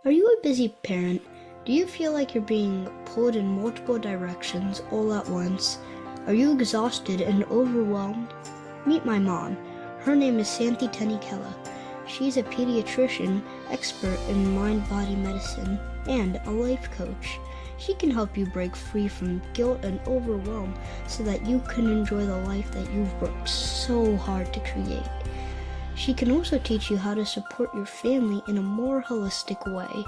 Are you a busy parent? Do you feel like you're being pulled in multiple directions all at once? Are you exhausted and overwhelmed? Meet my mom. Her name is Santi Tenikela. She's a pediatrician, expert in mind-body medicine, and a life coach. She can help you break free from guilt and overwhelm so that you can enjoy the life that you've worked so hard to create. She can also teach you how to support your family in a more holistic way.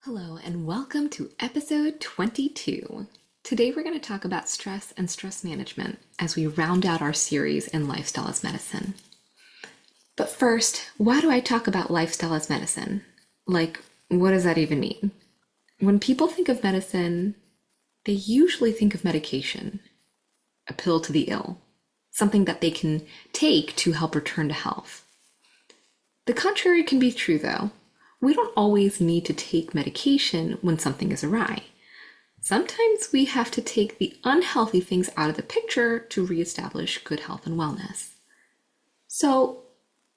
Hello and welcome to episode 22. Today we're going to talk about stress and stress management as we round out our series in Lifestyle as Medicine. But first, why do I talk about lifestyle as medicine? Like, what does that even mean? When people think of medicine, they usually think of medication, a pill to the ill, something that they can take to help return to health. The contrary can be true though. We don't always need to take medication when something is awry. Sometimes we have to take the unhealthy things out of the picture to reestablish good health and wellness. So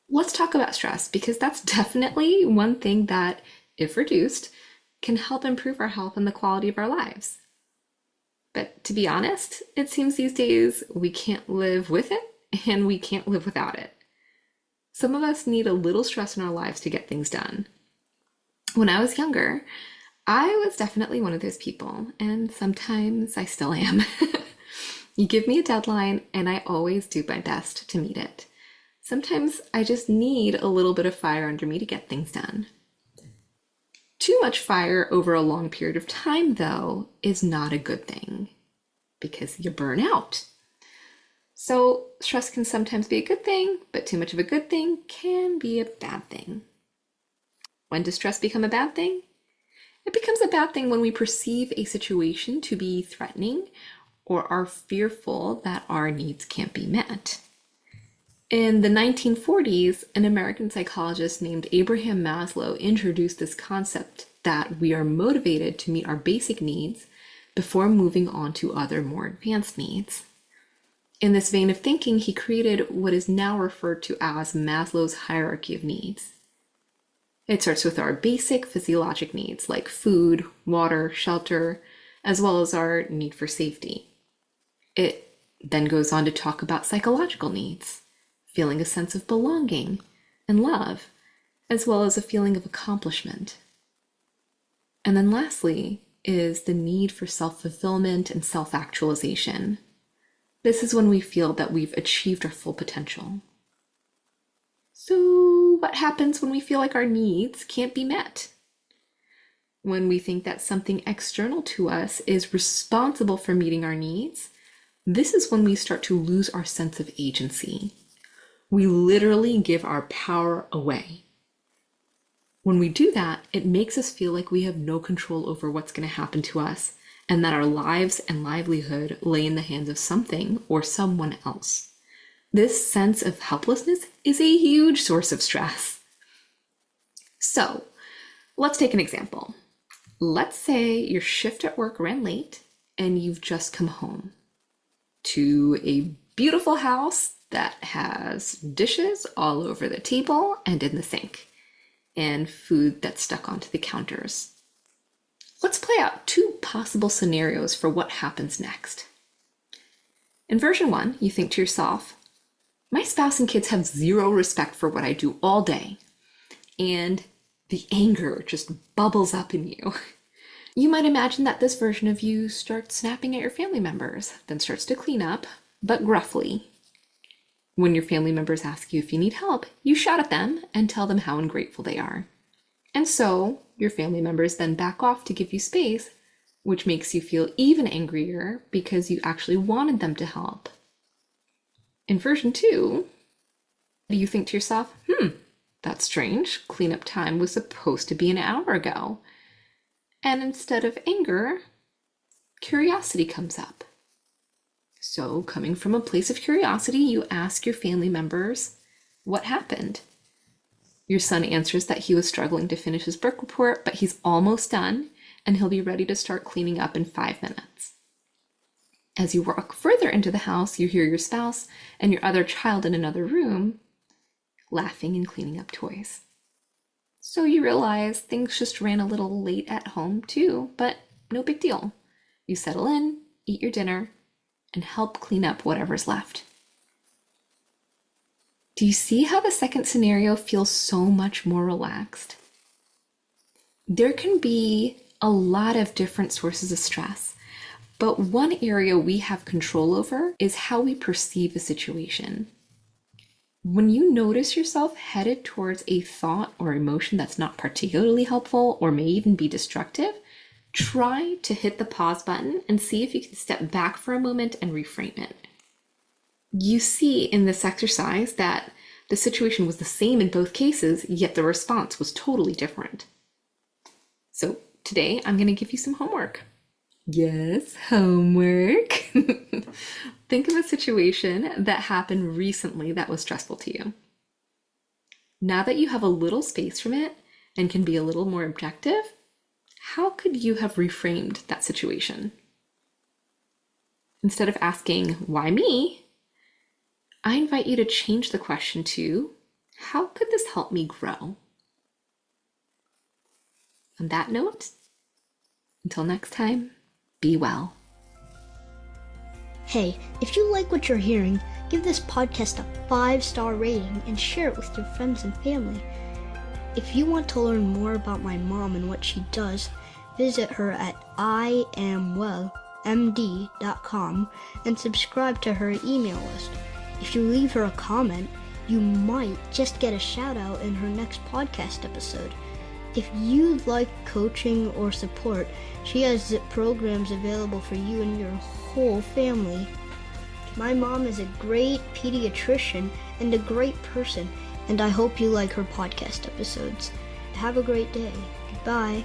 let's talk about stress, because that's definitely one thing that, if reduced, can help improve our health and the quality of our lives. But to be honest, it seems these days we can't live with it and we can't live without it. Some of us need a little stress in our lives to get things done. When I was younger, I was definitely one of those people, and sometimes I still am. You give me a deadline and I always do my best to meet it. Sometimes I just need a little bit of fire under me to get things done. Too much fire over a long period of time, though, is not a good thing because you burn out. So stress can sometimes be a good thing, but too much of a good thing can be a bad thing. When does stress become a bad thing? It becomes a bad thing when we perceive a situation to be threatening or are fearful that our needs can't be met. In the 1940s, an American psychologist named Abraham Maslow introduced this concept that we are motivated to meet our basic needs before moving on to other more advanced needs. In this vein of thinking, he created what is now referred to as Maslow's hierarchy of needs. It starts with our basic physiologic needs like food, water, shelter, as well as our need for safety. It then goes on to talk about psychological needs, feeling a sense of belonging and love, as well as a feeling of accomplishment. And then lastly is the need for self-fulfillment and self-actualization. This is when we feel that we've achieved our full potential. So what happens when we feel like our needs can't be met? When we think that something external to us is responsible for meeting our needs, this is when we start to lose our sense of agency. We literally give our power away. When we do that, it makes us feel like we have no control over what's going to happen to us and that our lives and livelihood lay in the hands of something or someone else. This sense of helplessness is a huge source of stress. So, let's take an example. Let's say your shift at work ran late and you've just come home to a beautiful house that has dishes all over the table and in the sink, and food that's stuck onto the counters. Let's play out two possible scenarios for what happens next. In version 1, you think to yourself, my spouse and kids have zero respect for what I do all day, and the anger just bubbles up in you. You might imagine that this version of you starts snapping at your family members, then starts to clean up, but gruffly. When your family members ask you if you need help, you shout at them and tell them how ungrateful they are. And so your family members then back off to give you space, which makes you feel even angrier because you actually wanted them to help. In version 2, you think to yourself, that's strange. Cleanup time was supposed to be an hour ago. And instead of anger, curiosity comes up. So, coming from a place of curiosity, you ask your family members, what happened? Your son answers that he was struggling to finish his book report, but he's almost done, and he'll be ready to start cleaning up in 5 minutes. As you walk further into the house, you hear your spouse and your other child in another room laughing and cleaning up toys. So you realize things just ran a little late at home too, but no big deal. You settle in, eat your dinner, and help clean up whatever's left. Do you see how the second scenario feels so much more relaxed? There can be a lot of different sources of stress, but one area we have control over is how we perceive a situation. When you notice yourself headed towards a thought or emotion that's not particularly helpful or may even be destructive, try to hit the pause button and see if you can step back for a moment and reframe it. You see in this exercise that the situation was the same in both cases, yet the response was totally different. So today I'm going to give you some homework. Yes, homework. Think of a situation that happened recently that was stressful to you. Now that you have a little space from it and can be a little more objective, how could you have reframed that situation? Instead of asking, why me? I invite you to change the question to, how could this help me grow? On that note, until next time, be well. Hey, if you like what you're hearing, give this podcast a 5-star rating and share it with your friends and family. If you want to learn more about my mom and what she does, visit her at iamwellmd.com and subscribe to her email list. If you leave her a comment, you might just get a shout out in her next podcast episode. If you'd like coaching or support, she has programs available for you and your whole family. My mom is a great pediatrician and a great person, and I hope you like her podcast episodes. Have a great day. Goodbye.